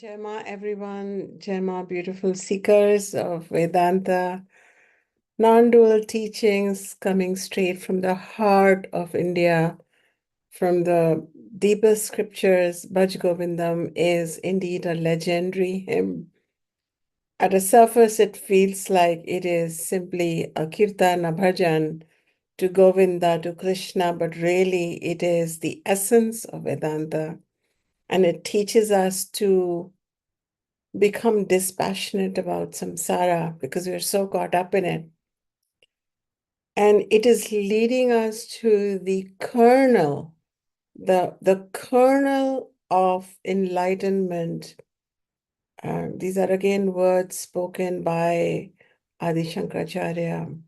Jai Ma, everyone. Jai Ma, beautiful seekers of Vedanta, non-dual teachings coming straight from the heart of India, from the deepest scriptures. Bhaja Govindam is indeed a legendary hymn. At a surface, it feels like it is simply a kirtan, a bhajan to Govinda, to Krishna, but really it is the essence of Vedanta. And it teaches us to become dispassionate about samsara because we're so caught up in it. And it is leading us to the kernel, the kernel of enlightenment. These are again words spoken by Adi Shankaracharya.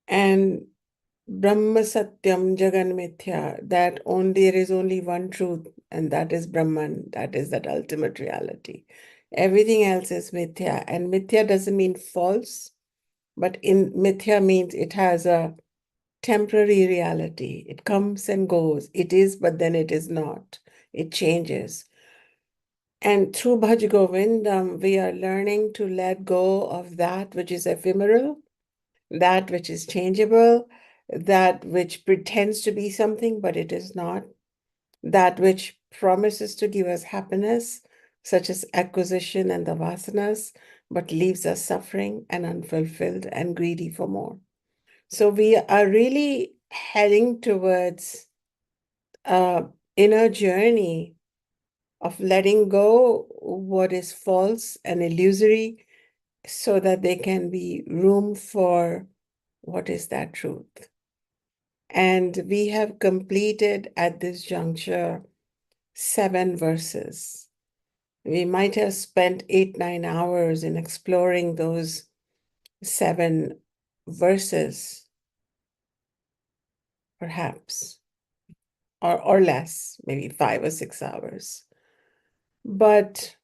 And Brahma Satyam Jagan Mithya, that there is only one truth, and that is Brahman, that is that ultimate reality. Everything else is Mithya, and Mithya doesn't mean false, but in Mithya means it has a temporary reality. It comes and goes. It is, but then it is not. It changes. And through Bhaja Govindam, we are learning to let go of that which is ephemeral, that which is changeable, that which pretends to be something, but it is not, that which promises to give us happiness, such as acquisition and the vasanas, but leaves us suffering and unfulfilled and greedy for more. So we are really heading towards inner journey of letting go what is false and illusory so that there can be room for what is that truth. And we have completed at this juncture 7 verses. We might have spent 8-9 hours in exploring those 7 verses, perhaps, or less, maybe 5 or 6 hours. But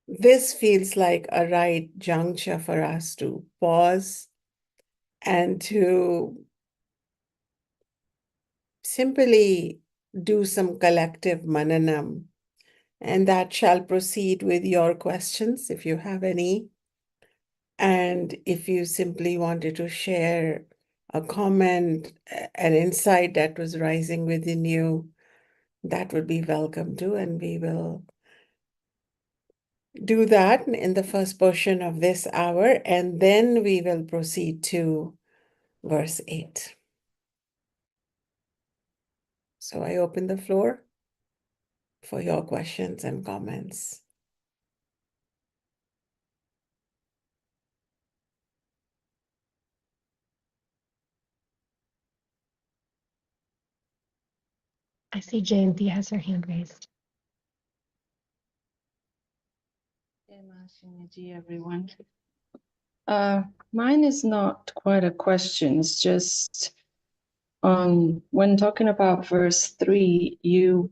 this feels like a right juncture for us to pause and to simply do some collective mananam. And that shall proceed with your questions, if you have any. And if you simply wanted to share a comment, an insight that was rising within you, that would be welcome too. And we will do that in the first portion of this hour, and then we will proceed to verse 8. So I open the floor for your questions and comments. I see Jayanti has her hand raised. Everyone. Mine is not quite a question. It's just when talking about verse 3, you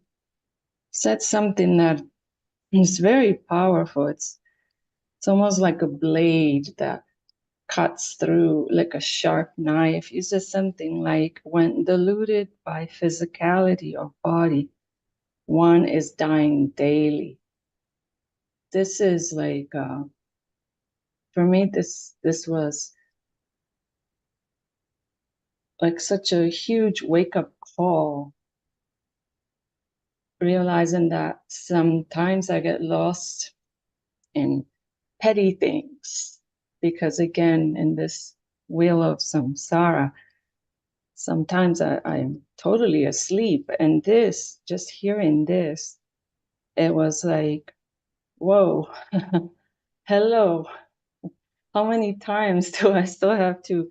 said something that is very powerful. It's almost like a blade that cuts through like a sharp knife. You said something like, when diluted by physicality or body, one is dying daily. This is like, for me, this was like such a huge wake-up call, realizing that sometimes I get lost in petty things, because again, in this wheel of samsara, sometimes I'm totally asleep. And this, just hearing this, it was like, whoa, hello, how many times do I still have to,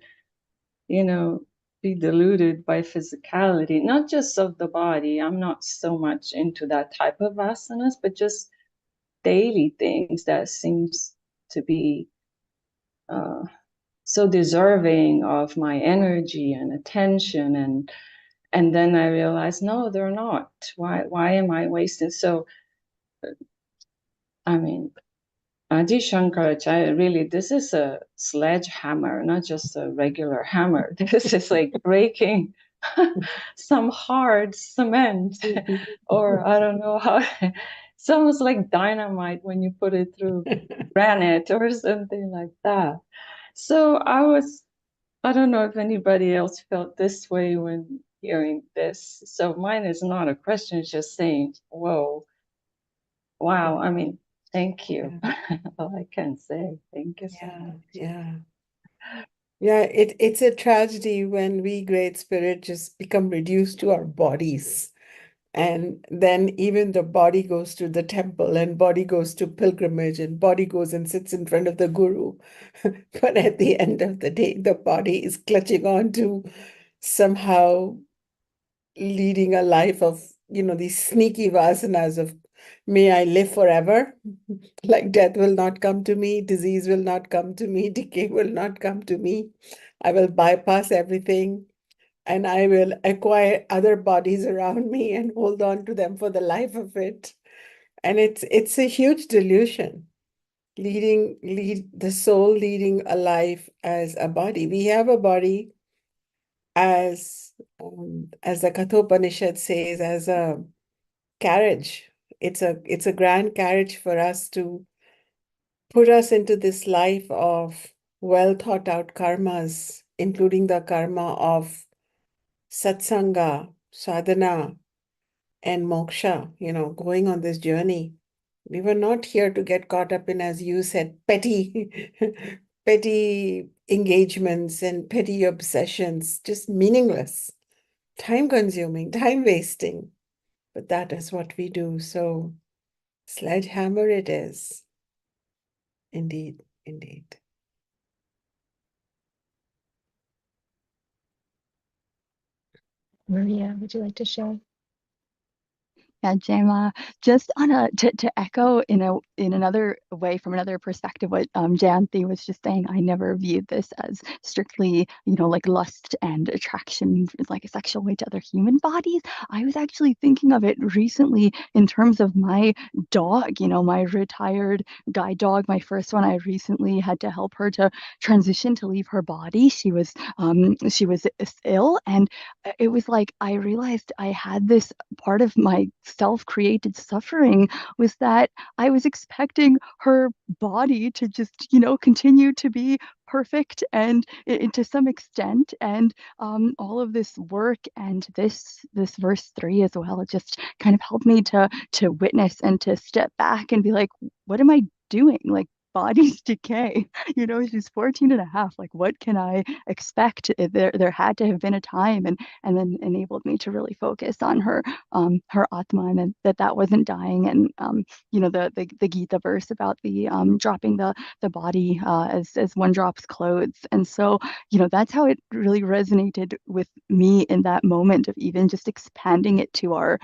be deluded by physicality, not just of the body. I'm not so much into that type of asanas, but just daily things that seems to be so deserving of my energy and attention. And then I realized, no, they're not. Why am I wasting? So, I mean, Adi Shankaracharya, really, this is a sledgehammer, not just a regular hammer. This is like breaking some hard cement, or I don't know how. It's almost like dynamite when you put it through granite or something like that. So I don't know if anybody else felt this way when hearing this. So mine is not a question, it's just saying, whoa, wow. I mean, thank you. All I can say. Thank you so Yeah, much. yeah. Yeah, it's a tragedy when we great spirit just become reduced to our bodies. And then even the body goes to the temple and body goes to pilgrimage and body goes and sits in front of the guru. But at the end of the day, the body is clutching on to somehow leading a life of, these sneaky vasanas of may I live forever. Like death will not come to me, disease will not come to me, decay will not come to me. I will bypass everything and I will acquire other bodies around me and hold on to them for the life of it. And it's a huge delusion, lead the soul leading a life as a body. We have a body as the Kathopanishad says, as a carriage. It's a grand carriage for us to put us into this life of well thought out karmas, including the karma of satsanga, sadhana, and moksha, going on this journey. We were not here to get caught up in, as you said, petty, petty engagements and petty obsessions, just meaningless, time consuming, time wasting. But that is what we do. So, sledgehammer it is. Indeed, indeed. Maria, would you like to share? Yeah, Jema, just on to echo in another way from another perspective what Jayanti was just saying, I never viewed this as strictly, like lust and attraction, like a sexual way to other human bodies. I was actually thinking of it recently in terms of my dog, my retired guide dog, my first one. I recently had to help her to transition to leave her body. She was ill, and it was like I realized I had this part of my self-created suffering was that I was expecting her body to just, continue to be perfect and to some extent, and all of this work and this verse 3 as well, it just kind of helped me to witness and to step back and be like, what am I doing? Like, bodies decay. She's 14 and a half. Like, what can I expect? There had to have been a time, and then enabled me to really focus on her Atman, and that wasn't dying. And the Gita verse about the dropping the body as one drops clothes. And so that's how it really resonated with me in that moment of even just expanding it to our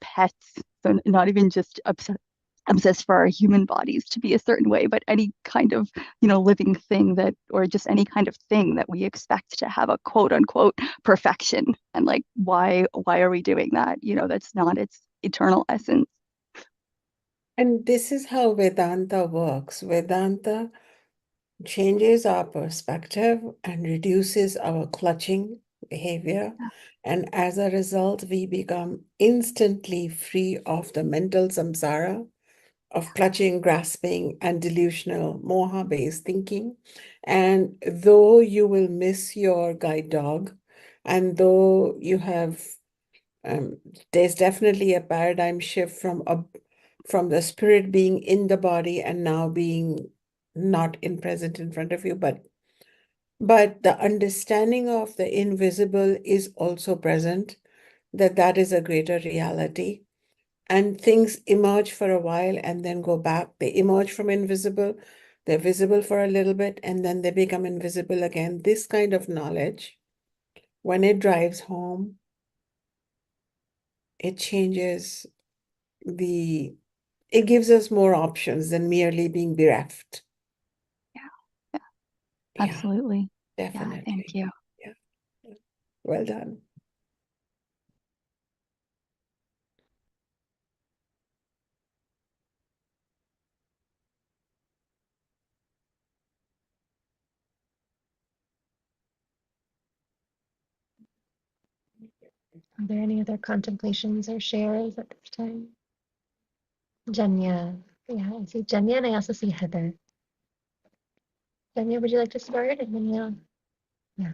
pets. So not even just obsessed for our human bodies to be a certain way, but any kind of living thing that, or just any kind of thing that we expect to have a quote unquote perfection. And like, why are we doing that? That's not its eternal essence. And this is how Vedanta works. Vedanta changes our perspective and reduces our clutching behavior. And as a result, we become instantly free of the mental samsara of clutching, grasping, and delusional moha-based thinking. And though you will miss your guide dog, and though you have, there's definitely a paradigm shift from the spirit being in the body and now being not in present in front of you, but the understanding of the invisible is also present, that is a greater reality. And things emerge for a while and then go back. They emerge from invisible, they're visible for a little bit, and then they become invisible again. This kind of knowledge, when it drives home, it changes it gives us more options than merely being bereft. Yeah, yeah, Yeah, absolutely. Yeah, thank definitely. you. Yeah. Well done. Are there any other contemplations or shares at this time? Janya. Yeah, I see Janya, and I also see Heather. Janya, would you like to start? And then yeah.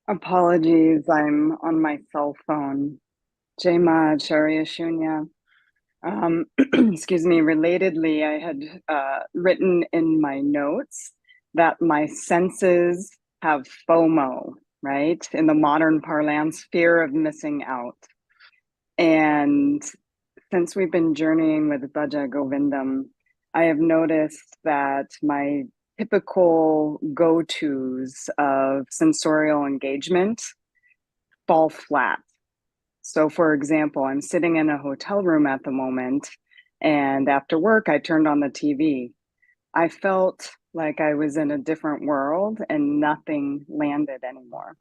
Apologies, I'm on my cell phone. Jema Acharya Shunya. Excuse me, relatedly, I had written in my notes that my senses have FOMO, right? In the modern parlance, fear of missing out. And since we've been journeying with Bhaja Govindam, I have noticed that my typical go-tos of sensorial engagement fall flat. So, for example, I'm sitting in a hotel room at the moment, and after work, I turned on the TV. I felt like I was in a different world and nothing landed anymore.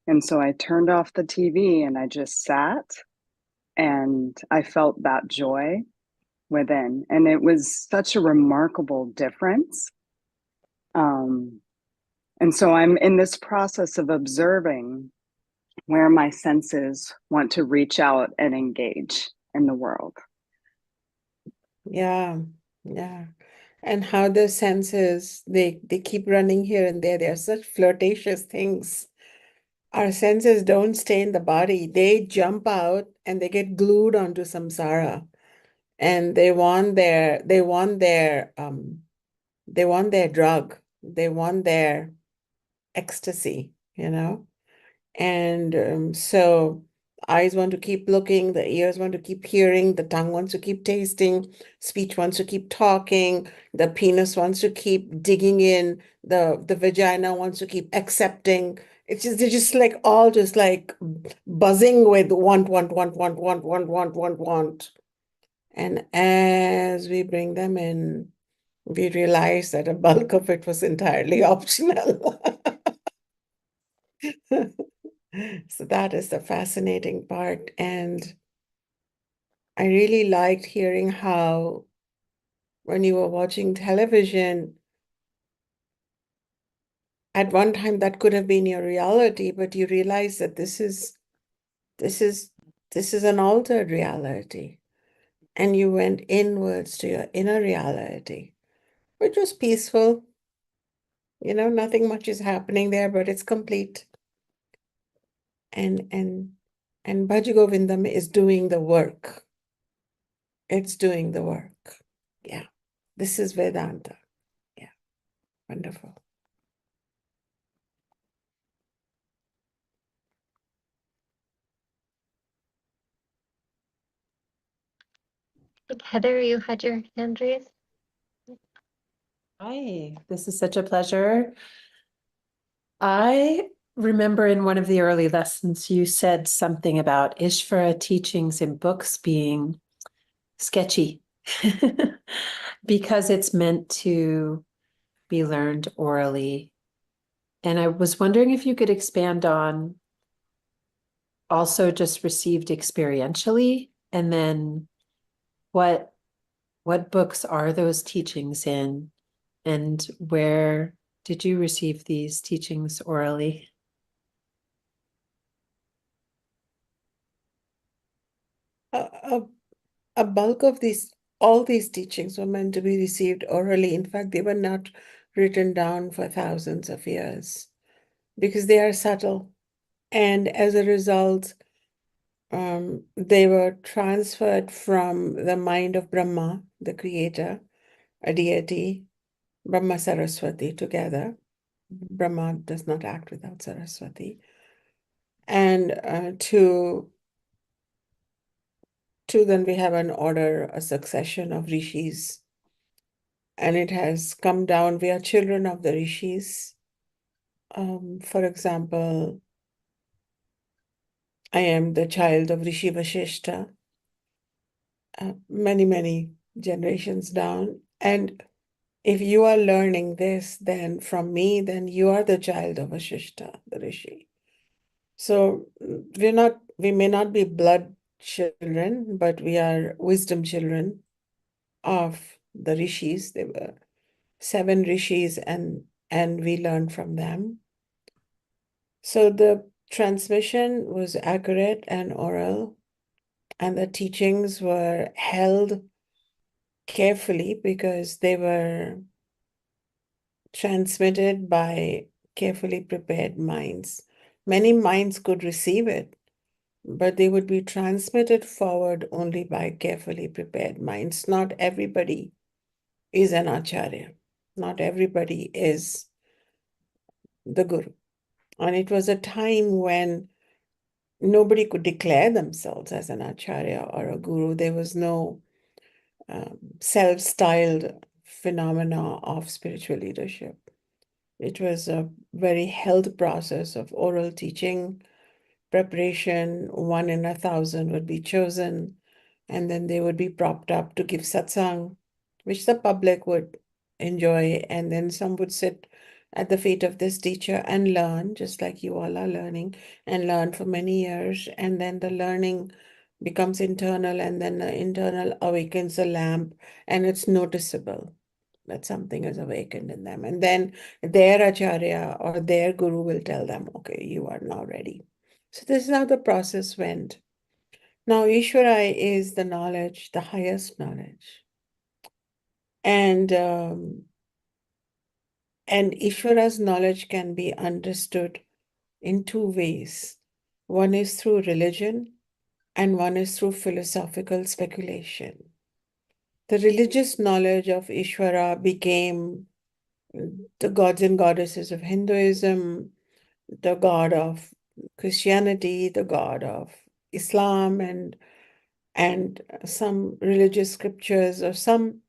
And so I turned off the TV and I just sat and I felt that joy within. And it was such a remarkable difference. And so I'm in this process of observing where my senses want to reach out and engage in the world. Yeah, yeah. And how the senses, they keep running here and there. They are such flirtatious things. Our senses don't stay in the body. They jump out and they get glued onto samsara. And they want their drug. They want their ecstasy, And so eyes want to keep looking, the ears want to keep hearing, the tongue wants to keep tasting, speech wants to keep talking, the penis wants to keep digging in, the vagina wants to keep accepting. They're just like all just like buzzing with want. And as we bring them in, we realize that a bulk of it was entirely optional. So that is the fascinating part. And I really liked hearing how when you were watching television, at one time that could have been your reality, but you realize that this is an altered reality. And you went inwards to your inner reality, which was peaceful. Nothing much is happening there, but it's complete. And Bhaja Govindam is doing the work. It's doing the work. Yeah. This is Vedanta. Yeah. Wonderful. I think Heather, you had your hand raised. Hi, this is such a pleasure. I remember in one of the early lessons, you said something about Ishvara teachings in books being sketchy because it's meant to be learned orally. And I was wondering if you could expand on also just received experientially, and then what books are those teachings in, and where did you receive these teachings orally? A bulk of all these teachings were meant to be received orally. In fact, they were not written down for thousands of years because they are subtle. And as a result, they were transferred from the mind of Brahma, the creator, a deity, Brahma Saraswati together. Brahma does not act without Saraswati. And then we have an order, a succession of rishis. And it has come down. We are children of the rishis. For example, I am the child of Rishi Vashishta, many generations down. And if you are learning this, then from me, then you are the child of Vashishta, the Rishi. So we may not be blood children, but we are wisdom children of the rishis. There were 7 rishis, and we learn from them. So the transmission was accurate and oral, and the teachings were held carefully because they were transmitted by carefully prepared minds. Many minds could receive it, but they would be transmitted forward only by carefully prepared minds. Not everybody is an Acharya. Not everybody is the Guru. And it was a time when nobody could declare themselves as an Acharya or a Guru. There was no self-styled phenomena of spiritual leadership. It was a very held process of oral teaching, preparation. 1 in 1,000 would be chosen, and then they would be propped up to give satsang, which the public would enjoy. And then some would sit at the feet of this teacher and learn, just like you all are learning, and learn for many years. And then the learning becomes internal, and then the internal awakens the lamp, and it's noticeable that something is awakened in them. And then their Acharya or their Guru will tell them, okay, you are now ready. So this is how the process went. Now, Ishvara is the knowledge, the highest knowledge. And Ishvara's knowledge can be understood in two ways. One is through religion, and one is through philosophical speculation. The religious knowledge of Ishvara became the gods and goddesses of Hinduism, the god of Christianity, the god of Islam, and some religious scriptures, or some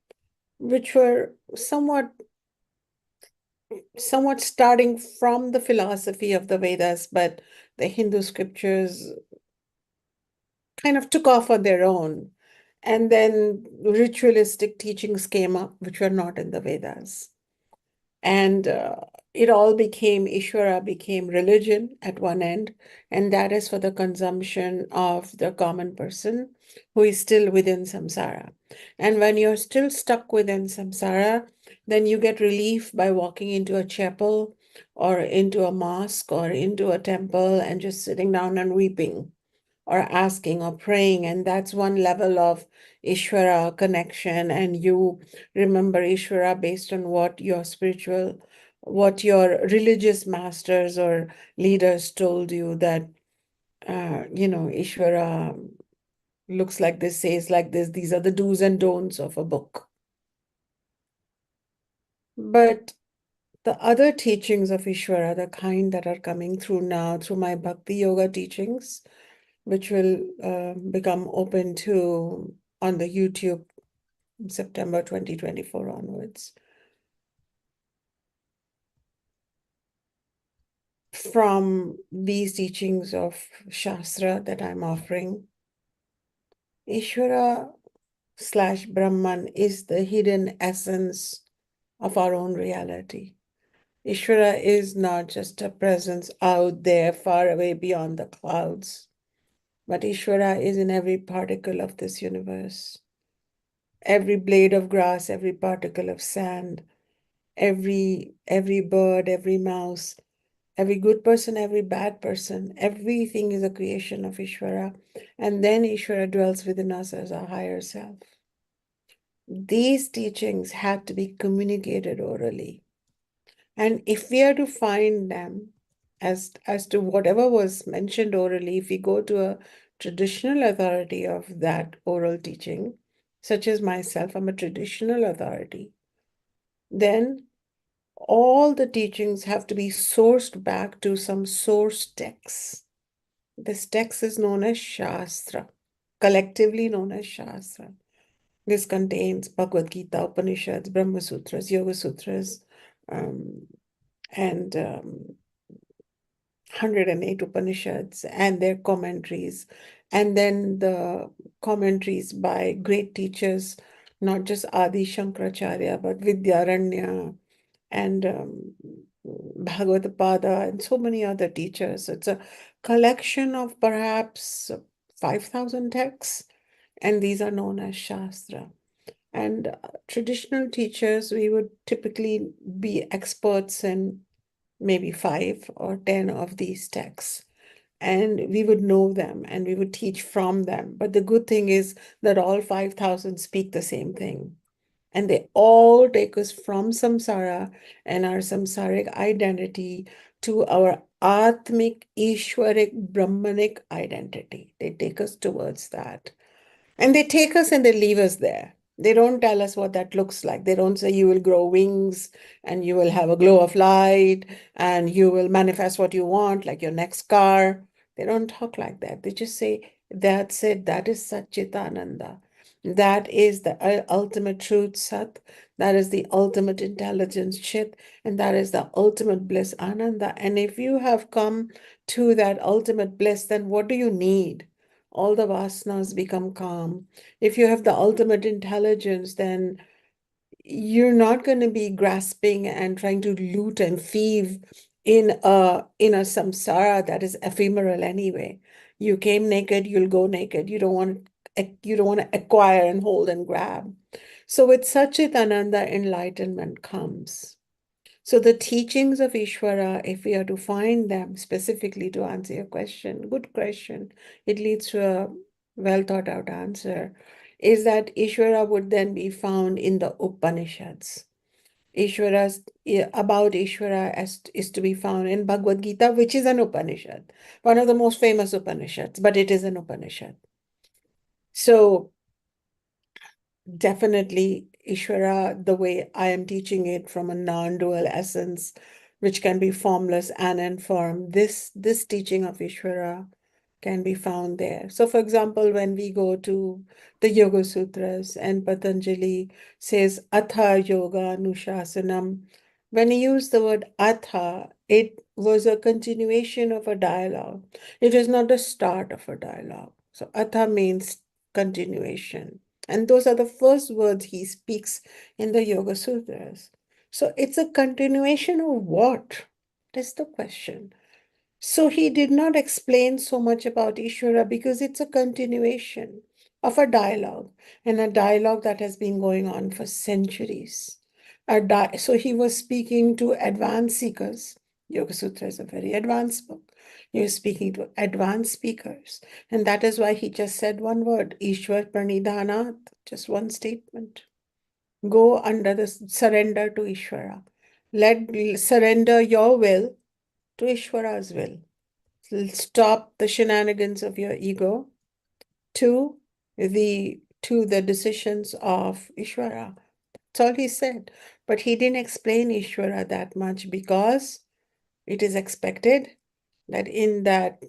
which were somewhat starting from the philosophy of the Vedas, but the Hindu scriptures kind of took off on their own. And then ritualistic teachings came up, which were not in the Vedas. And it all became, Ishvara became religion at one end, and that is for the consumption of the common person who is still within samsara. And when you're still stuck within samsara, then you get relief by walking into a chapel or into a mosque or into a temple and just sitting down and weeping or asking or praying. And that's one level of Ishvara connection. And you remember Ishvara based on what your religious masters or leaders told you, that, Ishvara looks like this, says like this. These are the do's and don'ts of a book. But the other teachings of Ishvara, the kind that are coming through now through my Bhakti Yoga teachings, which will become open to on the YouTube September 2024 onwards. From these teachings of Shastra that I'm offering, Ishvara/Brahman is the hidden essence of our own reality. Ishvara is not just a presence out there far away beyond the clouds, but Ishvara is in every particle of this universe. Every blade of grass, every particle of sand, every bird, every mouse, every good person, every bad person, everything is a creation of Ishvara. And then Ishvara dwells within us as our higher self. These teachings have to be communicated orally. And if we are to find them as to whatever was mentioned orally, if we go to a traditional authority of that oral teaching, such as myself, I'm a traditional authority, then all the teachings have to be sourced back to some source text. This text is known as Shastra, collectively known as Shastra. This contains Bhagavad Gita, Upanishads, Brahma Sutras, Yoga Sutras, and 108 Upanishads and their commentaries, and then the commentaries by great teachers, not just Adi Shankaracharya, but Vidyaranya and Bhagavad and so many other teachers. It's a collection of perhaps 5,000 texts, and these are known as Shastra. And traditional teachers, we would typically be experts in maybe 5 or 10 of these texts. and we would know them and we would teach from them. But the good thing is that all 5,000 speak the same thing. And they all take us from samsara and our samsaric identity to our Atmic, Ishwaric, Brahmanic identity. They take us towards that. And they take us and they leave us there. They don't tell us what that looks like. They don't say you will grow wings and you will have a glow of light and you will manifest what you want, like your next car. They don't talk like that. They just say, that's it. That is Satchitananda. That is the ultimate truth, Sat. That is the ultimate intelligence, Chit. And that is the ultimate bliss, Ananda. And if you have come to that ultimate bliss, then what do you need? All the vasanas become calm. If you have the ultimate intelligence, then you're not going to be grasping and trying to loot and thieve in a samsara that is ephemeral anyway. You came naked, you'll go naked. You don't want to acquire and hold and grab. So with Satchitananda, enlightenment comes. So the teachings of Ishvara, if we are to find them specifically to answer your question, good question, it leads to a well thought out answer, is that Ishvara would then be found in the Upanishads. About Ishvara is to be found in Bhagavad Gita, which is an Upanishad, one of the most famous Upanishads, but it is an Upanishad. So definitely Ishvara, the way I am teaching it from a non-dual essence, which can be formless and informed, this teaching of Ishvara can be found there. So for example, when we go to the Yoga Sutras and Patanjali says Atha Yoga Anushasanam, when he used the word Atha, it was a continuation of a dialogue. It is not the start of a dialogue. So Atha means continuation. And those are the first words he speaks in the Yoga Sutras. So it's a continuation of what? That's the question. So he did not explain so much about Ishvara because it's a continuation of a dialogue, and a dialogue that has been going on for centuries. So he was speaking to advanced seekers. Yoga Sutra is a very advanced book. He was speaking to advanced speakers. And that is why he just said one word, Ishwar Pranidhanat, just one statement. Go under the surrender to Ishvara. Surrender your will to Ishvara's will. Stop the shenanigans of your ego to the decisions of Ishvara. That's all he said. But he didn't explain Ishvara that much because it is expected that in that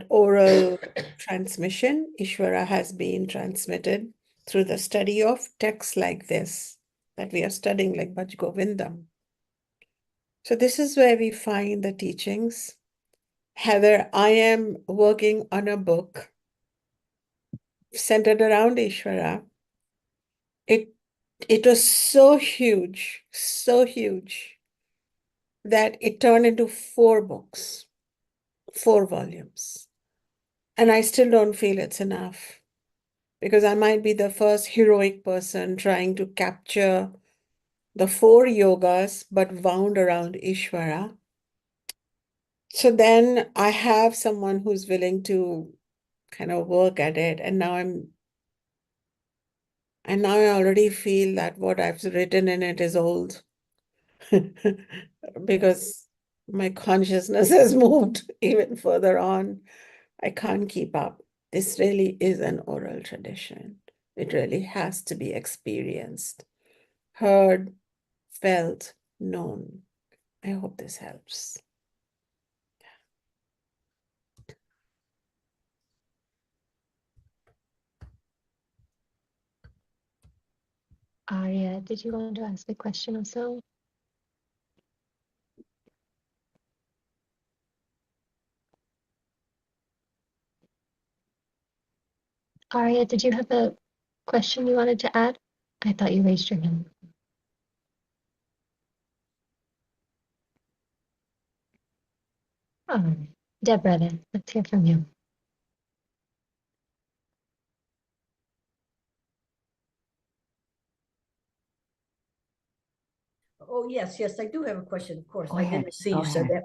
oral transmission, Ishvara has been transmitted through the study of texts like this that we are studying, like Bhaja Govindam. So this is where we find the teachings. Heather, I am working on a book centered around Ishvara. It was so huge that it turned into 4 books, 4 volumes. And I still don't feel it's enough because I might be the first heroic person trying to capture the 4 yogas, but wound around Ishvara. So then I have someone who's willing to kind of work at it. And now I already feel that what I've written in it is old because my consciousness has moved even further on. I can't keep up. This really is an oral tradition. It really has to be experienced, heard, felt, known. I hope this helps. Arya, did you want to ask a question also? Arya, did you have a question you wanted to add? I thought you raised your hand. Oh, Deborah, then let's hear from you. Oh, yes, I do have a question, of course. Go I ahead. didn't see Go you said ahead.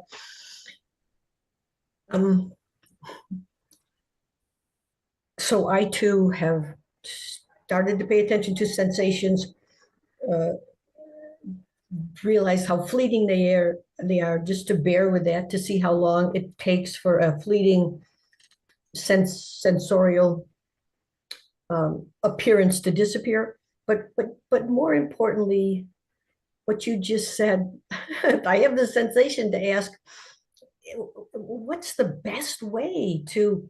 So I too have started to pay attention to sensations, realize how fleeting they are, just to bear with that, to see how long it takes for a fleeting sensorial appearance to disappear. But more importantly, what you just said, I have the sensation to ask, what's the best way to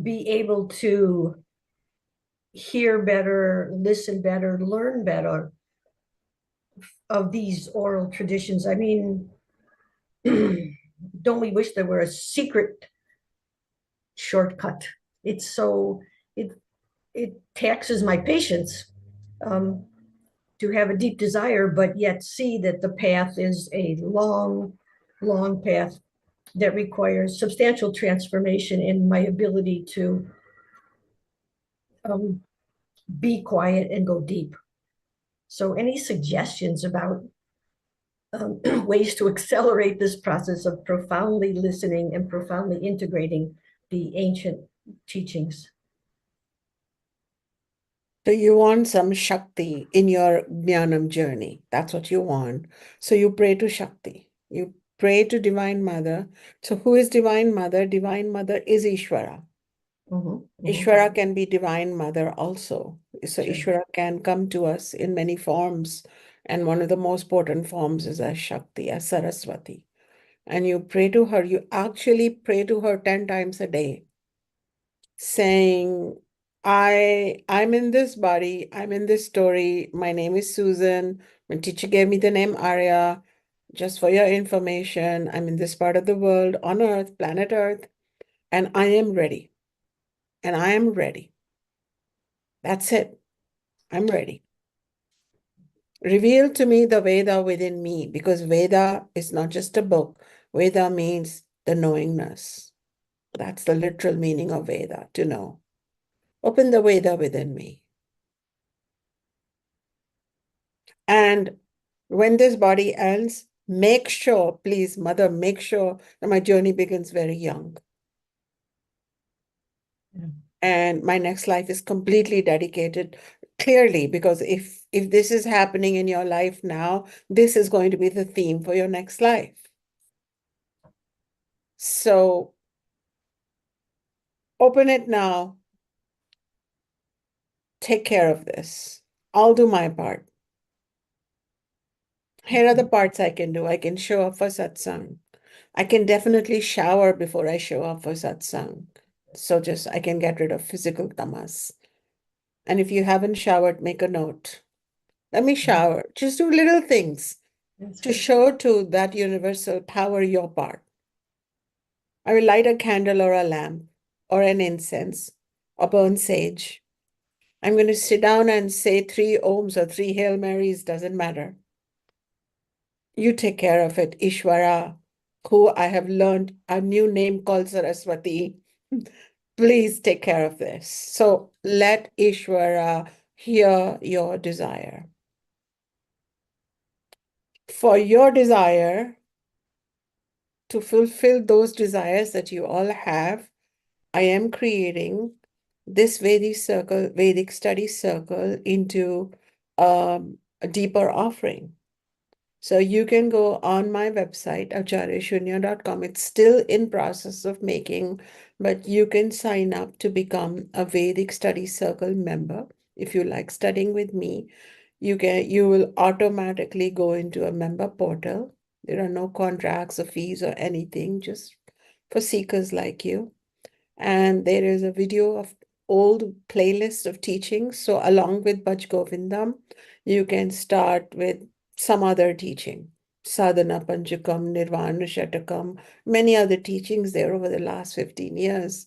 be able to hear better, listen better, learn better of these oral traditions? I mean, don't we wish there were a secret shortcut? It's so, it taxes my patience to have a deep desire, but yet see that the path is a long, long path that requires substantial transformation in my ability to be quiet and go deep. So any suggestions about ways to accelerate this process of profoundly listening and profoundly integrating the ancient teachings? So you want some Shakti in your Jnanam journey. That's what you want. So you pray to Shakti. You pray to Divine Mother. So who is Divine Mother? Divine Mother is Ishvara. Ishvara can be Divine Mother also. So Sure. Ishvara can come to us in many forms. And one of the most potent forms is as Shakti, as Saraswati. And you pray to her. You actually pray to her 10 times a day, saying, I'm in this body, I'm in this story. My name is Susan. My teacher gave me the name Arya. Just for your information, I'm in this part of the world, on Earth, planet Earth, and I am ready. And I am ready. That's it. I'm ready. Reveal to me the Veda within me, because Veda is not just a book. Veda means the knowingness. That's the literal meaning of Veda, to know. Open the Veda within me. And when this body ends, make sure, please, Mother, make sure that my journey begins very young. Yeah. And my next life is completely dedicated, clearly, because if this is happening in your life now, this is going to be the theme for your next life. So open it now. Take care of this. I'll do my part. Here are the parts I can do. I can show up for satsang. I can definitely shower before I show up for satsang. So just I can get rid of physical tamas. And if you haven't showered, make a note. Let me shower. Just do little things to show to that universal power your part. I will light a candle or a lamp or an incense or burn sage. I'm going to sit down and say 3 Ohms or 3 Hail Marys, doesn't matter. You take care of it, Ishvara, who I have learned a new name called Saraswati. Please take care of this. So let Ishvara hear your desire. For your desire to fulfill those desires that you all have, I am creating this Vedic study circle into a deeper offering. So you can go on my website, acharyashunya.com. It's still in process of making, but you can sign up to become a Vedic Study Circle member. If you like studying with me, you will automatically go into a member portal. There are no contracts or fees or anything, just for seekers like you. And there is a video of old playlist of teachings. So along with Bhaja Govindam, you can start with some other teaching, Sadhana Panchakam, Nirvana Shatakam, many other teachings there over the last 15 years,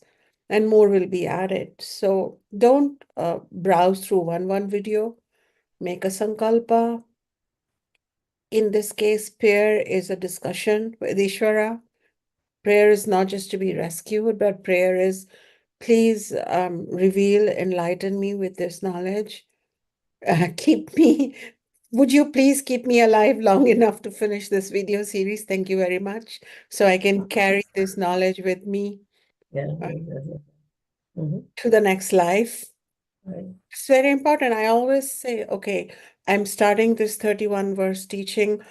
and more will be added. So don't browse through one video, make a sankalpa. In this case, prayer is a discussion with Ishvara. Prayer is not just to be rescued, but prayer is, please reveal, enlighten me with this knowledge. Keep me Would you please keep me alive long enough to finish this video series? Thank you very much. So I can carry this knowledge with me Yeah. to the next life. Right. It's very important. I always say, okay, I'm starting this 31 verse teaching.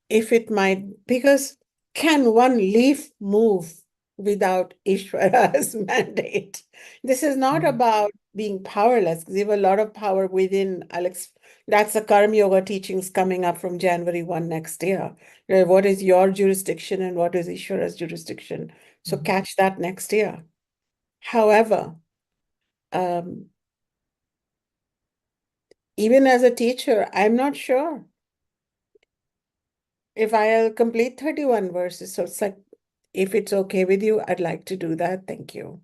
If it might, because can one leaf move without Ishvara's mandate? This is not about being powerless, because you have a lot of power within. Alex, that's the Karma Yoga teachings coming up from January 1 next year. What is your jurisdiction and what is Ishvara's jurisdiction? So catch that next year. However, even as a teacher, I'm not sure if I'll complete 31 verses. So it's like, if it's okay with you, I'd like to do that. Thank you.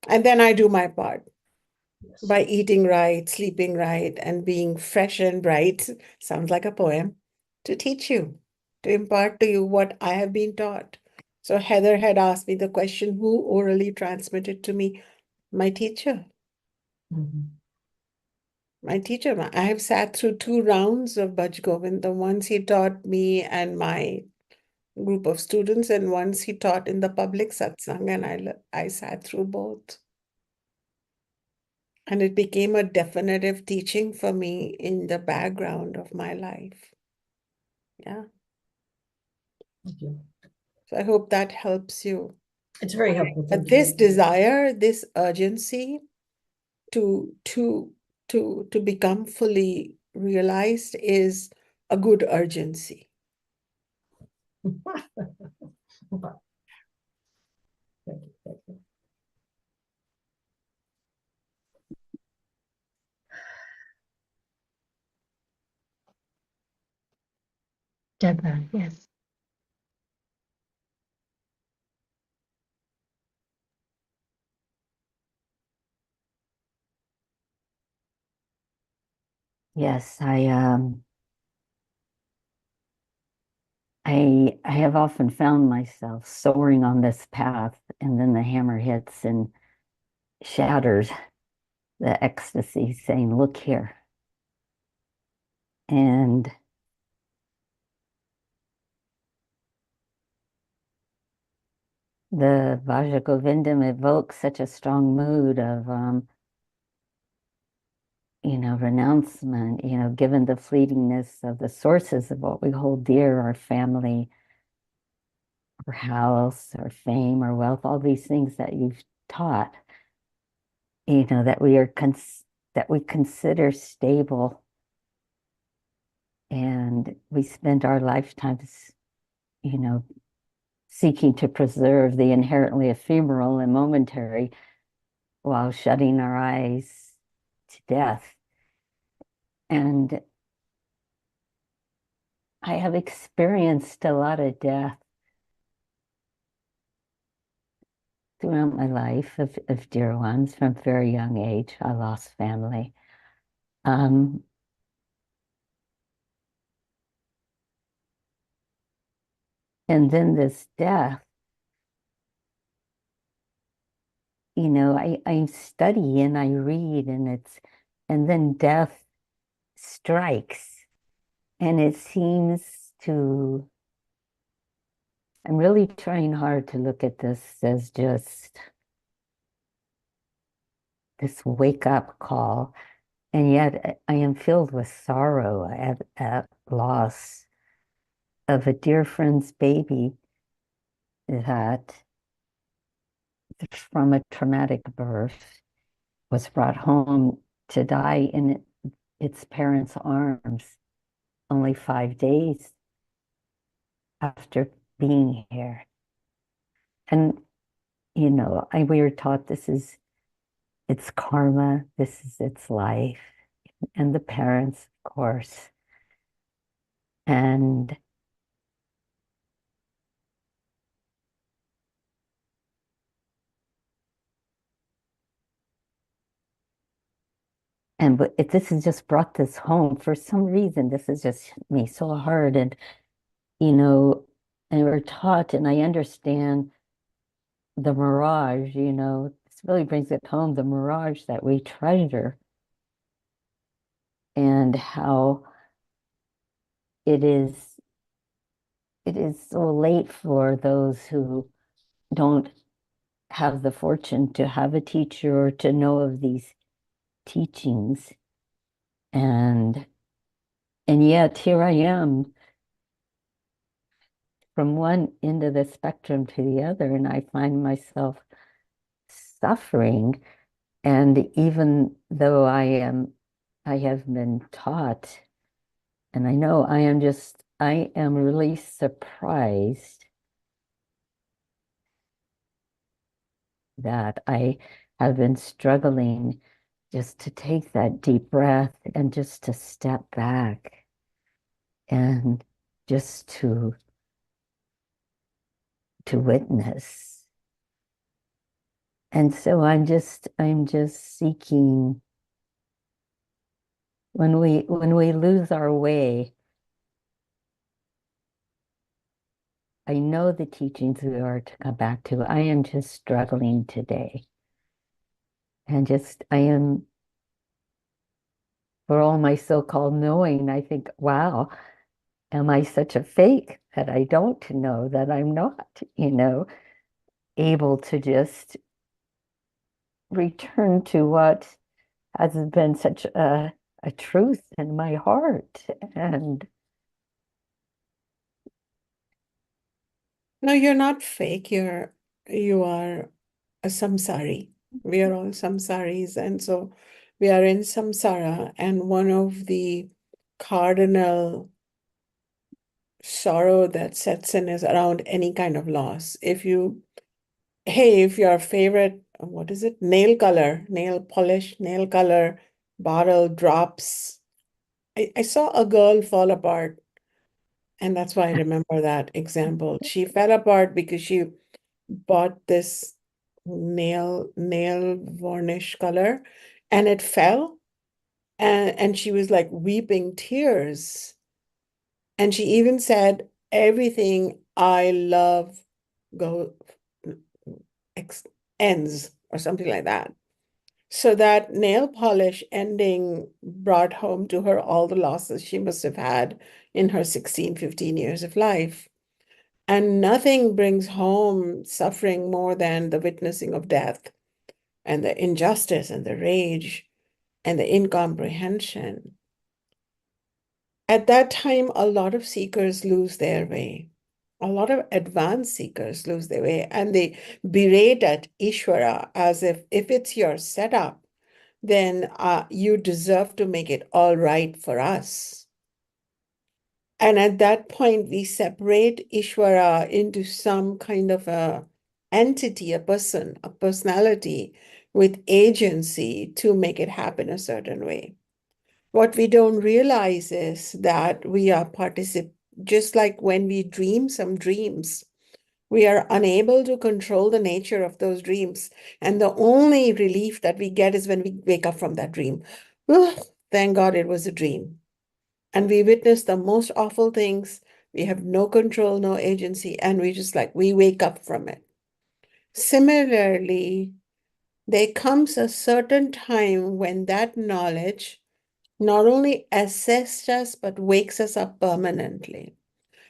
And then I do my part Yes. by eating right, sleeping right, and being fresh and bright. Sounds like a poem. To teach you, to impart to you what I have been taught. So Heather had asked me the question, who orally transmitted to me? My teacher. My teacher. I have sat through 2 rounds of Bhaja Govindam. Once he taught me and my group of students, and once he taught in the public satsang, and I sat through both. And it became a definitive teaching for me in the background of my life. Yeah. Thank you. So I hope that helps you. It's very helpful. But Thank this you. desire, this urgency to become fully realized is a good urgency. Thank you. Thank you. Deborah, yes. Yes, I have often found myself soaring on this path, and then the hammer hits and shatters the ecstasy, saying, "Look here." And the Bhaja Govindam evokes such a strong mood of renouncement, given the fleetingness of the sources of what we hold dear, our family, our house, our fame, our wealth, all these things that you've taught, that we consider stable, and we spend our lifetimes, seeking to preserve the inherently ephemeral and momentary while shutting our eyes to death. And I have experienced a lot of death throughout my life of dear ones from a very young age. I lost family. And then this death, I study and I read, and then death strikes, and it seems to, I'm really trying hard to look at this as just this wake-up call, and yet I am filled with sorrow at loss of a dear friend's baby that from a traumatic birth was brought home to die in its parents' arms only 5 days after being here. And, we were taught this is its karma, this is its life, and the parents, of course. And this has just brought this home for some reason. This has just hit me so hard. And, and we're taught, and I understand the mirage, this really brings it home, the mirage that we treasure and how it is so late for those who don't have the fortune to have a teacher or to know of these teachings. And yet here I am from one end of the spectrum to the other, and I find myself suffering. And even though I have been taught, and I know I am really surprised that I have been struggling just to take that deep breath and just to step back and just to witness. And so I'm just seeking, when we lose our way, I know the teachings we are to come back to. I am just struggling today. And I am, for all my so-called knowing, I think, wow, am I such a fake that I don't know that I'm not, able to just return to what has been such a truth in my heart. And No, you're not fake. You are a samsari. We are all samsaris, and so we are in samsara, and one of the cardinal sorrow that sets in is around any kind of loss. If your favorite, what is it? Nail color, nail polish, nail color bottle drops. I saw a girl fall apart, and that's why I remember that example. She fell apart because she bought this nail varnish color, and it fell, and she was like weeping tears. And she even said, everything I love go ends, or something like that. So that nail polish ending brought home to her all the losses she must have had in her 16, 15 years of life. And nothing brings home suffering more than the witnessing of death and the injustice and the rage and the incomprehension. At that time, a lot of seekers lose their way. A lot of advanced seekers lose their way, and they berate at Ishvara as if it's your setup, then you deserve to make it all right for us. And at that point, we separate Ishvara into some kind of a entity, a person, a personality with agency to make it happen a certain way. What we don't realize is that we are just like when we dream some dreams, we are unable to control the nature of those dreams. And the only relief that we get is when we wake up from that dream. Thank God it was a dream. And we witness the most awful things. We have no control, no agency, and we wake up from it. Similarly, there comes a certain time when that knowledge not only assists us, but wakes us up permanently.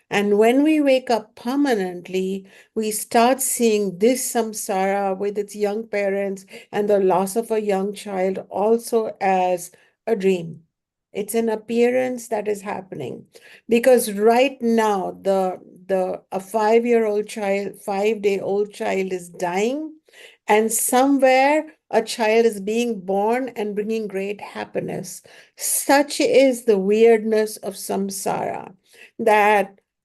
And when we wake up permanently, we start seeing this samsara with its young parents and the loss of a young child also as a dream. It's an appearance that is happening. Because right now, a 5-year-old child, 5-day-old child is dying, and somewhere a child is being born and bringing great happiness. Such is the weirdness of samsara,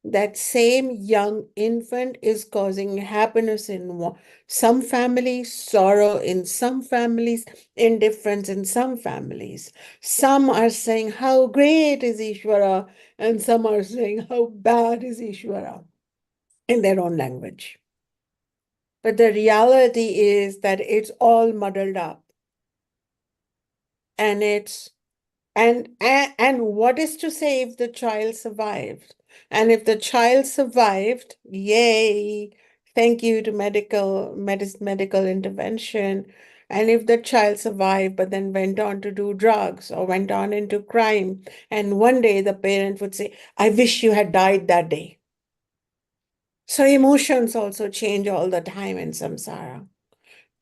that same young infant is causing happiness in some families, sorrow in some families, indifference in some families. Some are saying, how great is Ishvara, and some are saying, how bad is Ishvara, in their own language. But the reality is that it's all muddled up. And what is to say if the child survived? And if the child survived, yay, thank you to medical intervention. And if the child survived, but then went on to do drugs or went on into crime, and one day the parent would say, I wish you had died that day. So emotions also change all the time in samsara.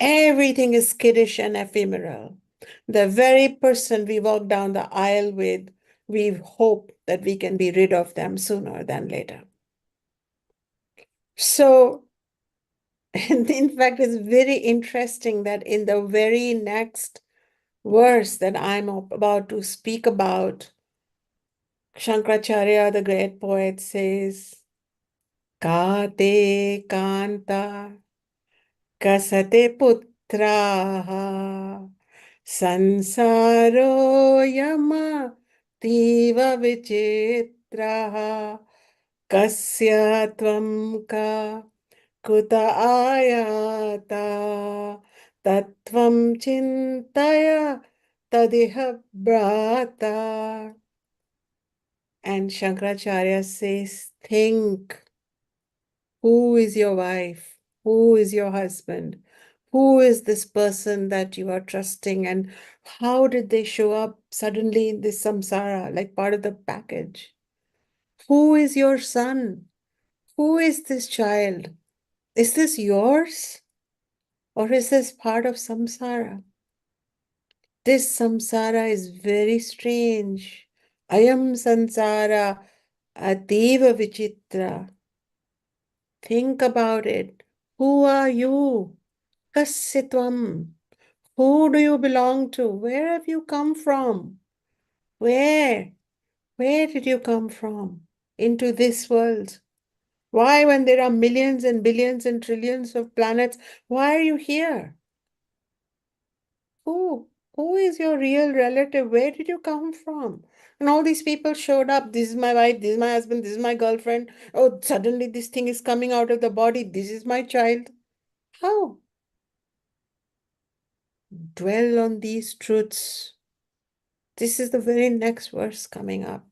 Everything is skittish and ephemeral. The very person we walk down the aisle with, we hope that we can be rid of them sooner than later. So, in fact, it's very interesting that in the very next verse that I'm about to speak about, Shankaracharya, the great poet, says, Kate kanta kasate putraha sansaro yama tiva vichitraha kasya tvam ka kuta ayata tattvam chintaya tadiha brata. And Shankaracharya says, think, who is your wife? Who is your husband? Who is this person that you are trusting? And how did they show up suddenly in this samsara, like part of the package? Who is your son? Who is this child? Is this yours? Or is this part of samsara? This samsara is very strange. Ayam sansara ativa vichitra. Think about it. Who are you? Kassitvam. Who do you belong to? Where have you come from? Where? Where did you come from? Into this world. Why, when there are millions and billions and trillions of planets, why are you here? Who? Who is your real relative? Where did you come from? And all these people showed up. This is my wife, this is my husband, this is my girlfriend. Oh, suddenly this thing is coming out of the body. This is my child. How? Dwell on these truths. This is the very next verse coming up.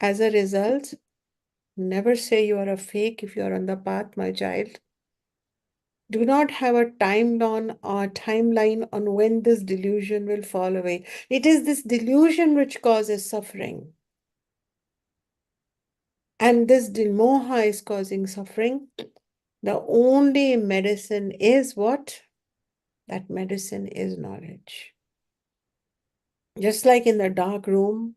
As a result, never say you are a fake if you are on the path, my child. Do not have a timeline on when this delusion will fall away. It is this delusion which causes suffering. And this moha is causing suffering. The only medicine is what? That medicine is knowledge. Just like in the dark room,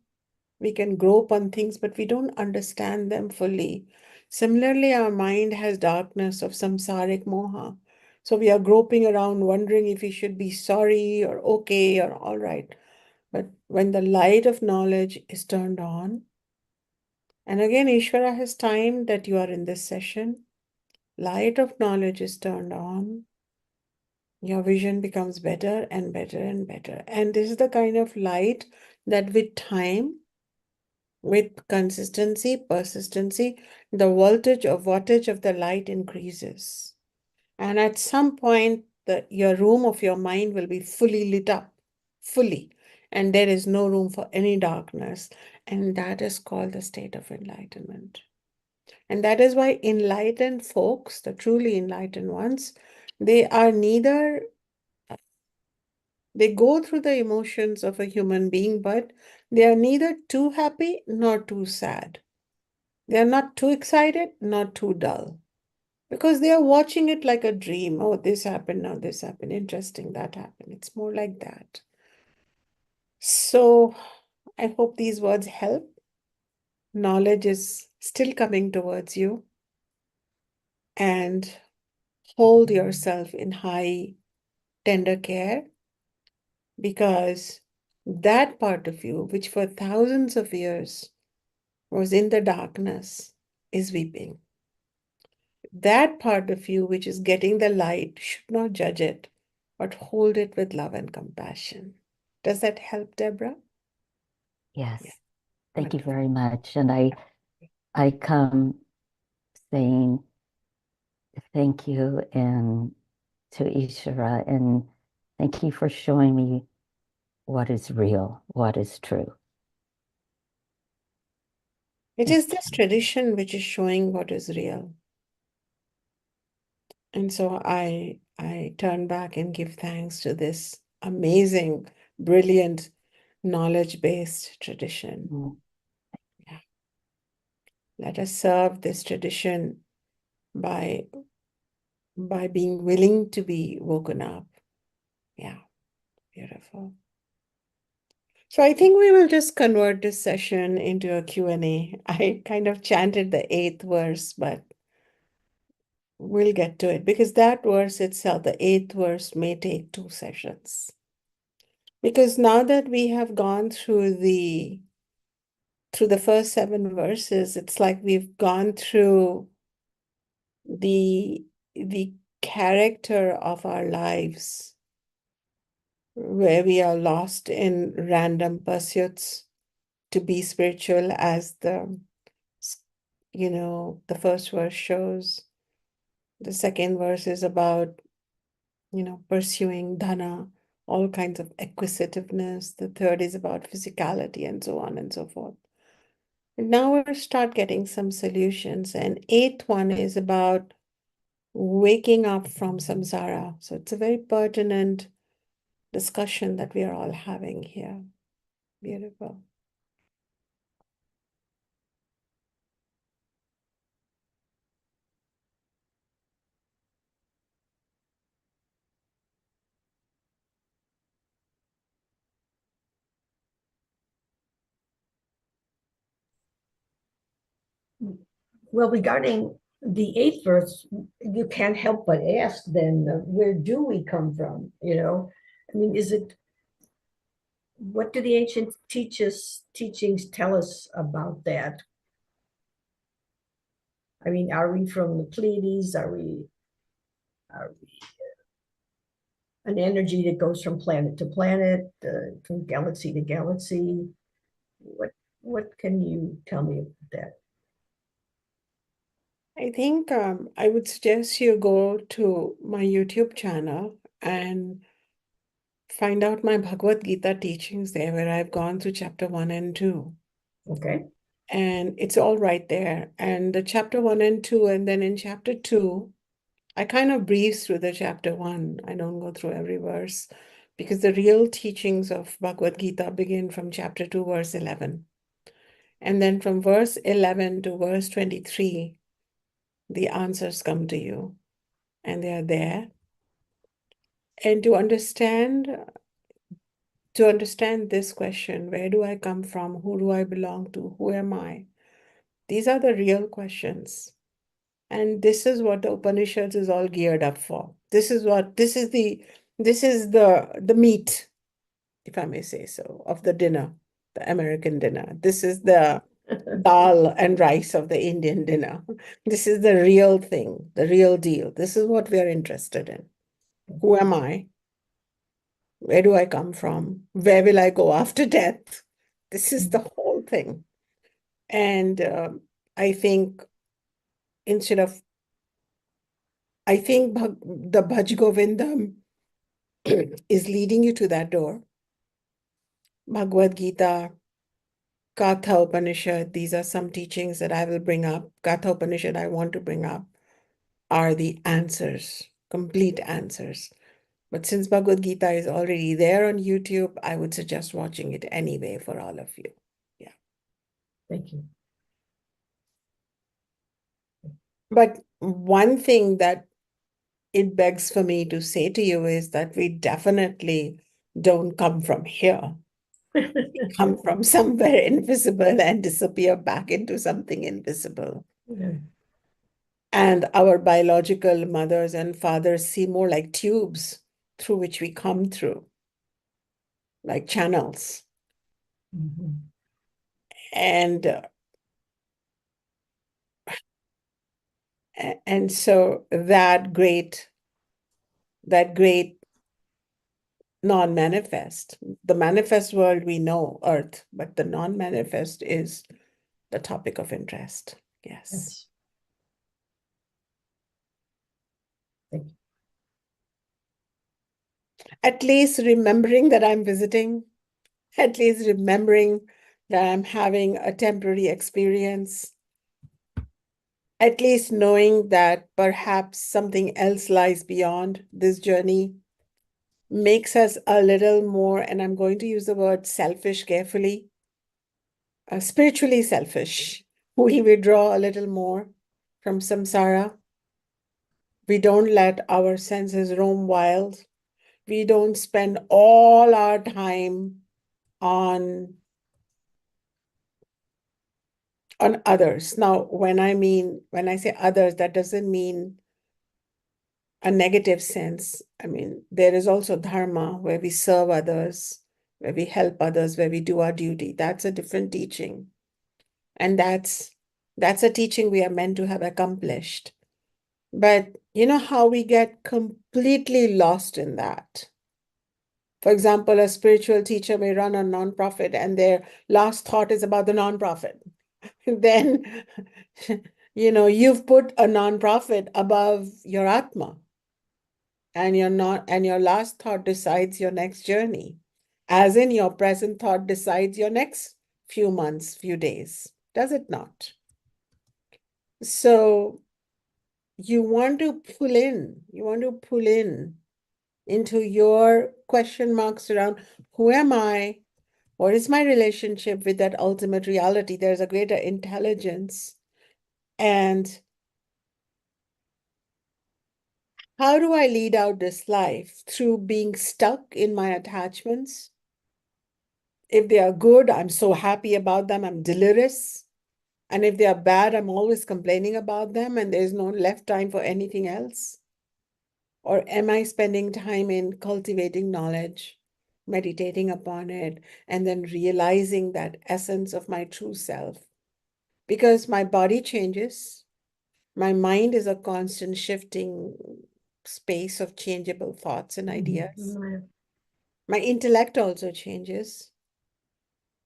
we can grope on things, but we don't understand them fully. Similarly, our mind has darkness of samsaric moha. So we are groping around, wondering if we should be sorry or okay or all right. But when the light of knowledge is turned on, and again, Ishvara has timed that you are in this session, light of knowledge is turned on, your vision becomes better and better and better. And this is the kind of light that with time, with consistency, persistency, the voltage or wattage of the light increases. And at some point, your room of your mind will be fully lit up, fully. And there is no room for any darkness. And that is called the state of enlightenment. And that is why enlightened folks, the truly enlightened ones, they go through the emotions of a human being, but they are neither too happy nor too sad. They are not too excited, not too dull. Because they are watching it like a dream. Oh, this happened, now this happened. Interesting, that happened. It's more like that. So I hope these words help. Knowledge is still coming towards you. And hold yourself in high, tender care. Because that part of you, which for thousands of years was in the darkness, is weeping. That part of you, which is getting the light, should not judge it, but hold it with love and compassion. Does that help, Deborah? Yes. Yeah. Thank you Wonderful. very much. And I come saying thank you and to Ishvara, and thank you for showing me what is real, what is true. It is this tradition which is showing what is real. And so I I turn back and give thanks to this amazing, brilliant, knowledge-based tradition. Mm. Yeah. Let us serve this tradition by being willing to be woken up. Yeah, beautiful. So I think we will just convert this session into a Q&A. I kind of chanted the 8th verse, but we'll get to it because that verse itself, the 8th verse, may take 2 sessions. Because now that we have gone through the first 7 verses, it's like we've gone through the character of our lives, where we are lost in random pursuits to be spiritual, as the first verse shows. The second verse is about pursuing dhana, all kinds of acquisitiveness. The third is about physicality, and so on and so forth. And now we'll start getting some solutions. And 8th one is about waking up from samsara. So it's a very pertinent discussion that we are all having here. Beautiful. Well, regarding the 8th verse, you can't help but ask then, where do we come from? I mean, what do the ancient teachings tell us about that? I mean, are we from the Pleiades? Are we an energy that goes from planet to planet, from galaxy to galaxy? What can you tell me about that? I think I would suggest you go to my YouTube channel and find out my Bhagavad Gita teachings there, where I've gone through chapter 1 and 2. Okay. And it's all right there. And the chapter 1 and 2, and then in chapter 2, I kind of breeze through the chapter 1. I don't go through every verse because the real teachings of Bhagavad Gita begin from chapter 2, verse 11. And then from verse 11 to verse 23, the answers come to you, and they are there. And to understand this question, where do I come from? Who do I belong to? Who am I? These are the real questions. And this is what the Upanishads is all geared up for. This is the meat, if I may say so, of the dinner, the American dinner. This is the dal and rice of the Indian dinner. This is the real thing, the real deal. This is what we are interested in. Who am I? Where do I come from? Where will I go after death? This is the whole thing. And I think the Bhaja Govindam is leading you to that door. Bhagavad Gita, Katha Upanishad, these are some teachings that I will bring up. Katha Upanishad I want to bring up are the answers, complete answers. But since Bhagavad Gita is already there on YouTube, I would suggest watching it anyway for all of you. Yeah. Thank you. But one thing that it begs for me to say to you is that we definitely don't come from here. We come from somewhere invisible and disappear back into something invisible. Yeah. And our biological mothers and fathers seem more like tubes through which we come through, like channels. Mhm. And so that great non-manifest, the manifest world we know, Earth, but the non-manifest is the topic of interest. Yes. Yes. Thank you. At least remembering that I'm visiting, at least remembering that I'm having a temporary experience, At least knowing that perhaps something else lies beyond this journey makes us a little more, and I'm going to use the word selfish carefully, spiritually selfish. We withdraw a little more from samsara. We don't let our senses roam wild. We don't spend all our time on others. Now, when I say others, that doesn't mean a negative sense. I mean, there is also dharma where we serve others, where we help others, where we do our duty. That's a different teaching. And that's a teaching we are meant to have accomplished. But you know how we get completely lost in that? For example, a spiritual teacher may run a nonprofit and their last thought is about the nonprofit. Then, you've put a nonprofit above your Atma, and your last thought decides your next journey, as in your present thought decides your next few months, few days. Does it not? So you want to pull in into your question marks around who am I? What is my relationship with that ultimate reality? There's a greater intelligence. And how do I lead out this life? Through being stuck in my attachments? If they are good, I'm so happy about them, I'm delirious. And if they are bad, I'm always complaining about them and there's no left time for anything else. Or am I spending time in cultivating knowledge, meditating upon it, and then realizing that essence of my true self? Because my body changes, my mind is a constant shifting space of changeable thoughts and ideas. My intellect also changes.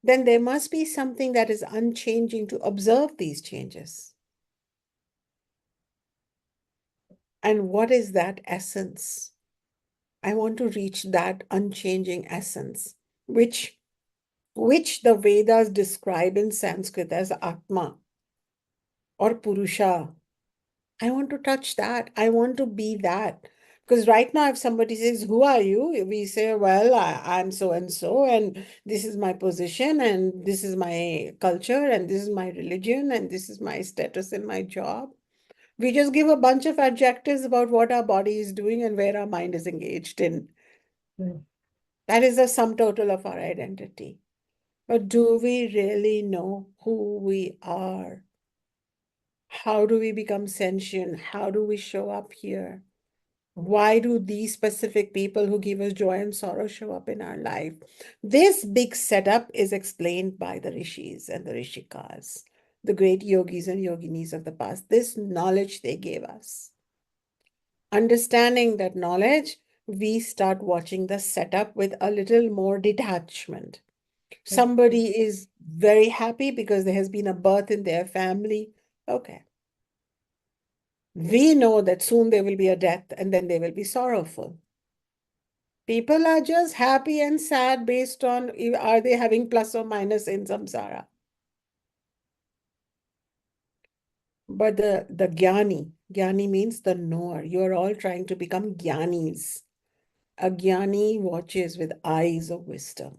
Then there must be something that is unchanging to observe these changes. And what is that essence? I want to reach that unchanging essence, which the Vedas describe in Sanskrit as Atma or Purusha. I want to touch that. I want to be that. Because right now, if somebody says, who are you? We say, well, I'm so and so, and this is my position, and this is my culture, and this is my religion, and this is my status in my job. We just give a bunch of adjectives about what our body is doing and where our mind is engaged in. That is the sum total of our identity. But do we really know who we are? How do we become sentient? How do we show up here? Why do these specific people who give us joy and sorrow show up in our life? This big setup is explained by the rishis and the rishikas, the great yogis and yoginis of the past. This knowledge they gave us. Understanding that knowledge, we start watching the setup with a little more detachment. Somebody is very happy because there has been a birth in their family. Okay. We know that soon there will be a death and then they will be sorrowful. People are just happy and sad based on are they having plus or minus in samsara. But the jnani means the knower. You are all trying to become jnanis. A jnani watches with eyes of wisdom.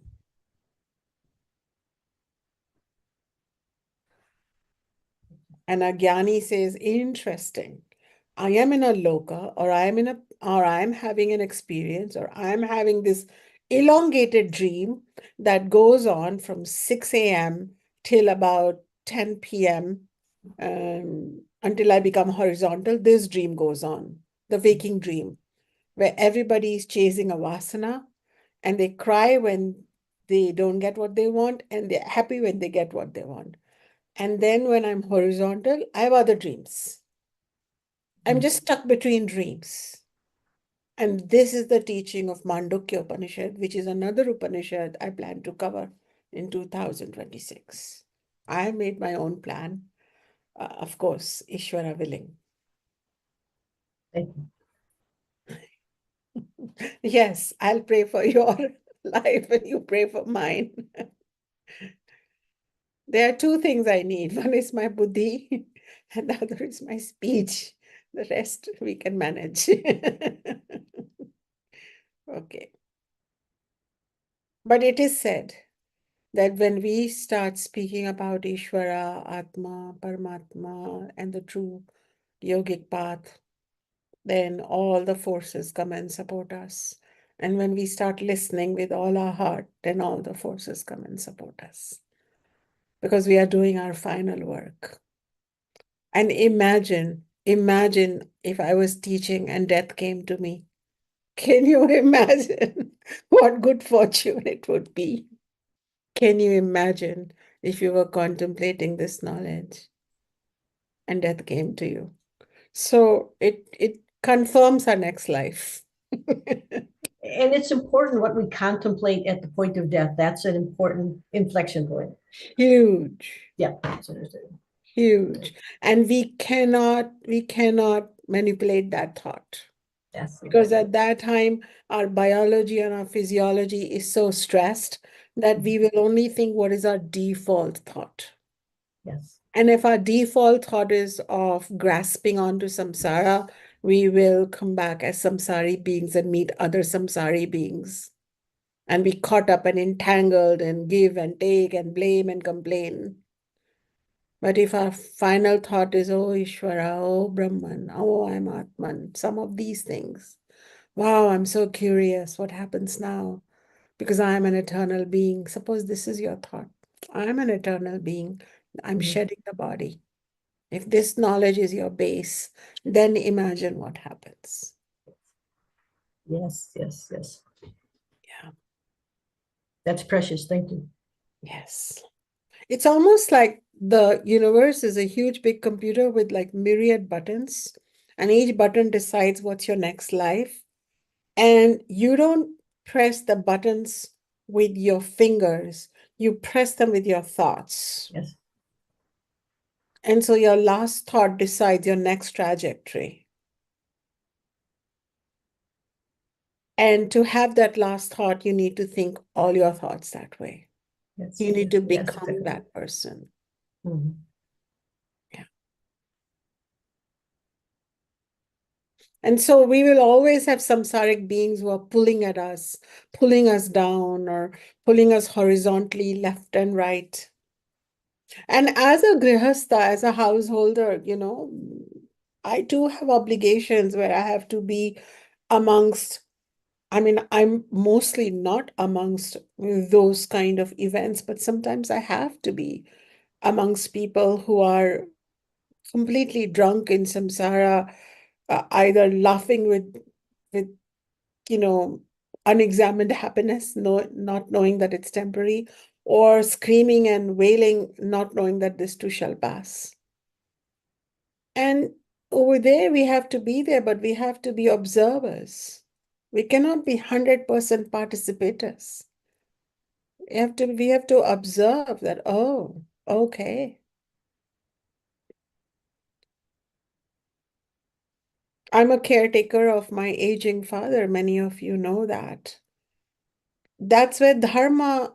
And a jnani says, interesting. I am in a loka, or I am having an experience, or I am having this elongated dream that goes on from 6 a.m. till about 10 p.m. Until I become horizontal. This dream goes on, the waking dream, where everybody is chasing a vasana and they cry when they don't get what they want and they're happy when they get what they want. And then when I'm horizontal, I have other dreams. I'm just stuck between dreams. And this is the teaching of Mandukya Upanishad, which is another Upanishad I plan to cover in 2026. I have made my own plan. Of course, Ishvara willing. Thank you. Yes, I'll pray for your life and you pray for mine. There are two things I need. One is my buddhi and the other is my speech. The rest we can manage. Okay. But it is said that when we start speaking about Ishvara, Atma, Paramatma, and the true yogic path, then all the forces come and support us. And when we start listening with all our heart, then all the forces come and support us. Because we are doing our final work. And imagine if I was teaching and death came to me. Can you imagine what good fortune it would be? Can you imagine if you were contemplating this knowledge and death came to you? So it confirms our next life. And it's important what we contemplate at the point of death. That's an important inflection point. Huge. Yeah, that's understood. Huge. And we cannot manipulate that thought. Yes. Because at that time, our biology and our physiology is so stressed that we will only think what is our default thought. Yes. And if our default thought is of grasping onto samsara, we will come back as samsari beings and meet other samsari beings and be caught up and entangled and give and take and blame and complain. But if our final thought is, oh Ishvara, oh Brahman, oh I'm Atman, some of these things, wow, I'm so curious, what happens now? Because I'm an eternal being. Suppose this is your thought. I'm an eternal being. I'm shedding the body. If this knowledge is your base, then imagine what happens. Yes, yes, yes. Yeah. That's precious. Thank you. Yes. It's almost like the universe is a huge big computer with like myriad buttons, and each button decides what's your next life. And you don't press the buttons with your fingers, you press them with your thoughts. Yes. And so your last thought decides your next trajectory. And to have that last thought, you need to think all your thoughts that way. Yes. You need to Yes, become exactly. that person. Mhm. Yeah. And so we will always have samsaric beings who are pulling at us, pulling us down, or pulling us horizontally left and right. And as a grihastha, as a householder, I too have obligations where I have to be amongst, I'm mostly not amongst those kind of events, but sometimes I have to be amongst people who are completely drunk in samsara, either laughing with unexamined happiness, not knowing that it's temporary, or screaming and wailing, not knowing that this too shall pass. And over there, we have to be there, but we have to be observers. We cannot be 100% participators. We have to observe that, oh, okay. I'm a caretaker of my aging father. Many of you know that. That's where dharma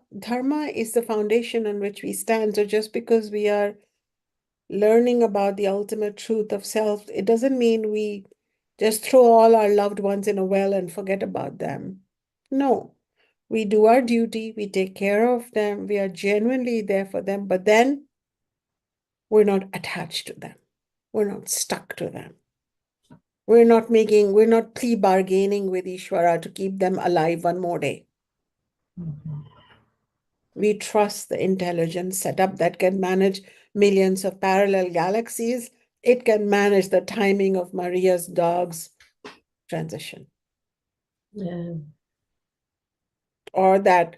is the foundation on which we stand. So just because we are learning about the ultimate truth of self, it doesn't mean we just throw all our loved ones in a well and forget about them. No, we do our duty, we take care of them, we are genuinely there for them, but then we're not attached to them. We're not stuck to them. We're not plea bargaining with Ishvara to keep them alive one more day. We trust the intelligent setup that can manage millions of parallel galaxies. It can manage the timing of Maria's dog's transition. Yeah. Or that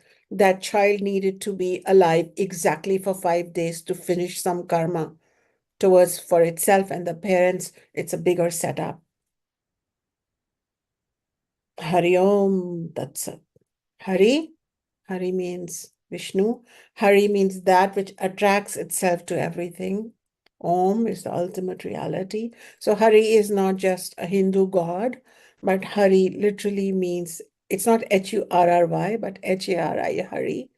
child needed to be alive exactly for 5 days to finish some karma towards for itself and the parents. It's a bigger setup. Hari Om Tatsat. Hari means Vishnu. Hari means that which attracts itself to everything. Om is the ultimate reality. So Hari is not just a Hindu god, but Hari literally means, it's not H-U-R-R-Y, but H-A-R-I, Hari.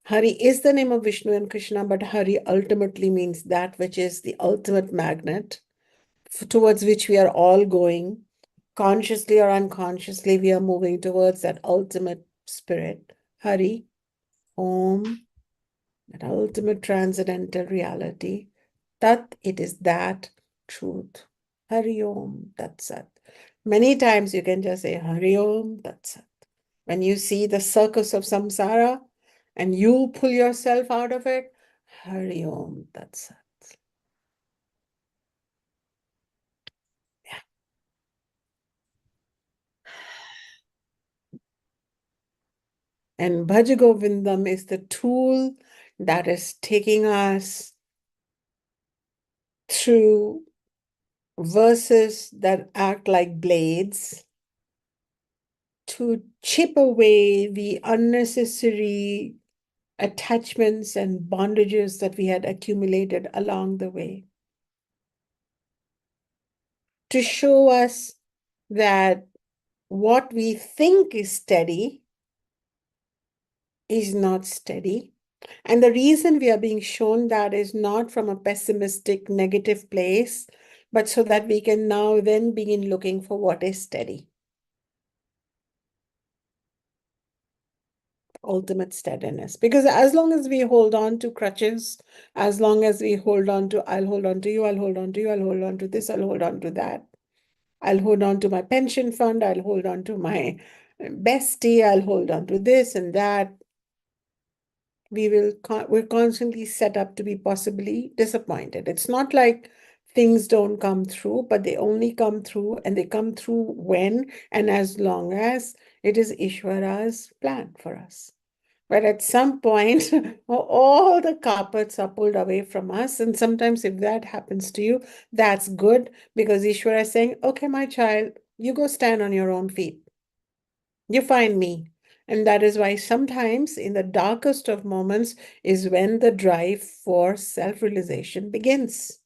Hari is the name of Vishnu and Krishna, but Hari ultimately means that which is the ultimate magnet towards which we are all going. Consciously or unconsciously, we are moving towards that ultimate spirit. Hari, Om, that ultimate transcendental reality. Tat, it is that truth. Hari Om, Tat Sat. Many times you can just say Hari Om, Tat Sat. When you see the circus of samsara and you pull yourself out of it, Hari Om, Tat Sat. And Bhaja Govindam is the tool that is taking us through verses that act like blades to chip away the unnecessary attachments and bondages that we had accumulated along the way. To show us that what we think is steady is not steady. And the reason we are being shown that is not from a pessimistic, negative place, but so that we can now then begin looking for what is steady. Ultimate steadiness. Because as long as we hold on to crutches, as long as we hold on to, I'll hold on to you, I'll hold on to you, I'll hold on to this, I'll hold on to that. I'll hold on to my pension fund, I'll hold on to my bestie, I'll hold on to this and that. We're constantly set up to be possibly disappointed. It's not like things don't come through, but they only come through, and they come through when and as long as it is Ishvara's plan for us. But at some point, all the carpets are pulled away from us. And sometimes if that happens to you, that's good, because Ishvara is saying, okay, my child, you go stand on your own feet. You find me. And that is why sometimes in the darkest of moments is when the drive for self-realization begins.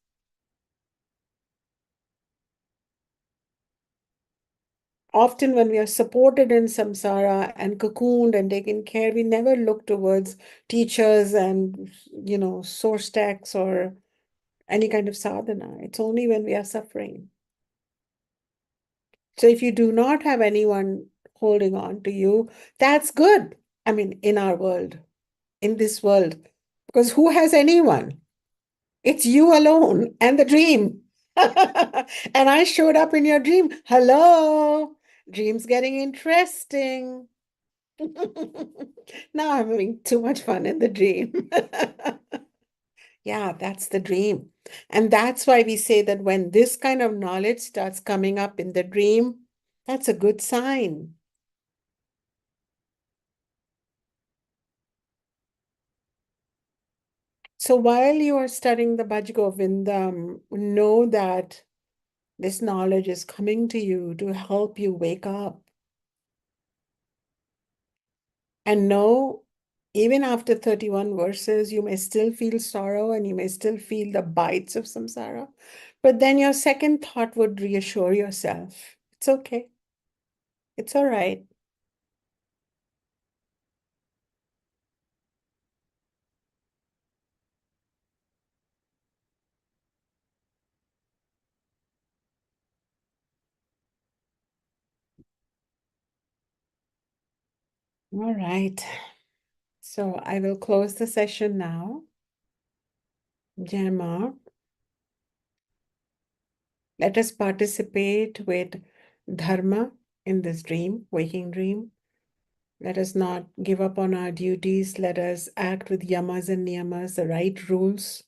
Often when we are supported in samsara and cocooned and taken care, we never look towards teachers and, source texts or any kind of sadhana. It's only when we are suffering. So if you do not have anyone holding on to you, that's good. I mean, in our world, in this world, because who has anyone? It's you alone and the dream. And I showed up in your dream. Hello, dream's getting interesting. Now I'm having too much fun in the dream. Yeah, that's the dream. And that's why we say that when this kind of knowledge starts coming up in the dream, that's a good sign. So while you are studying the Bhaja Govindam, know that this knowledge is coming to you to help you wake up. And know, even after 31 verses, you may still feel sorrow and you may still feel the bites of samsara. But then your second thought would reassure yourself. It's okay. It's all right. All right. So I will close the session now. Gemma, let us participate with dharma in this dream, waking dream. Let us not give up on our duties. Let us act with yamas and niyamas, the right rules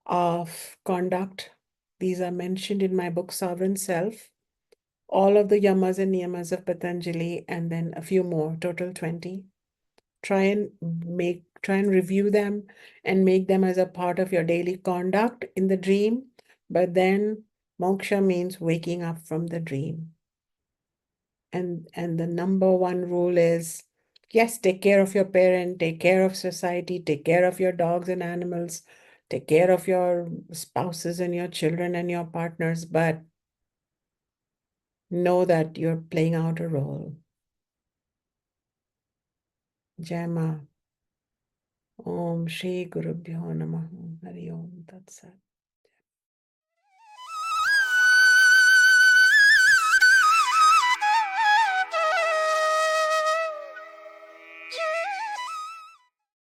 of conduct. These are mentioned in my book, Sovereign Self. All of the yamas and niyamas of Patanjali, and then a few more, total 20. Try and review them and make them as a part of your daily conduct in the dream. But then moksha means waking up from the dream. And the number one rule is, yes, take care of your parent, take care of society, take care of your dogs and animals, take care of your spouses and your children and your partners, but know that you're playing out a role. Gemma. Om Shri Gurubhyo Namaha. Hari Om Tat Sat.